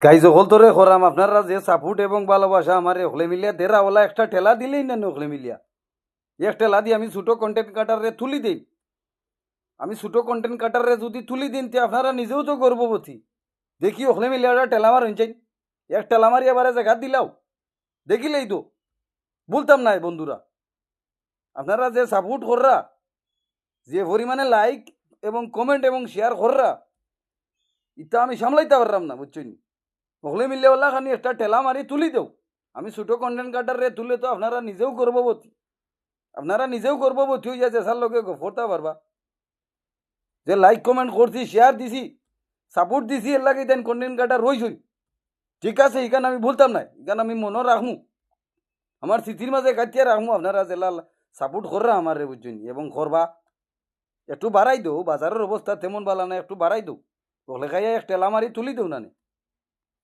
গাই সকল তোরে খরাম আপনারা যে সাপোর্ট এবং ভালোবাসা আমার হলে মিলিয়া দেরাওয়ালা একটা ঠেলা দিলেই না হলে মিলিয়া এক ঠেলা দিয়ে আমি ছোট কন্টেন্ট কাটারে তুলি দেই। আমি ছোট কন্টেন্ট কাটারে যদি তুলি দিন তে আপনারা নিজেও তো গর্ববতী। দেখি ওখানে মিলিয়া ঠেলা মার হইছেন, এক ঠেলা মারি এবারে জায়গা দিলাও দেখিলেই তো বলতাম না বন্ধুরা। আপনারা যে সাপোর্ট কররা, যে পরিমাণে লাইক এবং কমেন্ট এবং শেয়ার কররা, ইটা আমি সামলাইতে পারলাম না বুঝছেন। ওখানে মিলিয়ে ওলা খানি একটা ঠেলা মারি তুলি দেও। আমি ছোট কন্টেন্ট কাটারে তুলে তো আপনারা নিজেও গর্ববতী, আপনারা নিজেও গর্ববতী হয়ে যাচ্ছে স্যার লোকে করতে পারবা। যে লাইক কমেন্ট করছি, শেয়ার দিছি, সাপোর্ট দিছি, এর লাগে দেন কন্টেন্ট কাটার রইছই। ঠিক আছে, এখানে আমি বলতাম না, এখানে আমি মনে রাখমু, আমার স্মৃতির মাঝে কাটিয়ে রাখমু। আপনারা জেলা সাপোর্ট কররা আমার রে বুঝছেন এবং করবা। একটু বাড়াই দেও, বাজারের অবস্থা তেমন ভালো না, একটু বাড়াই দেও। ওলে খাইয়া এক টেলা মারি তুলি দেও না।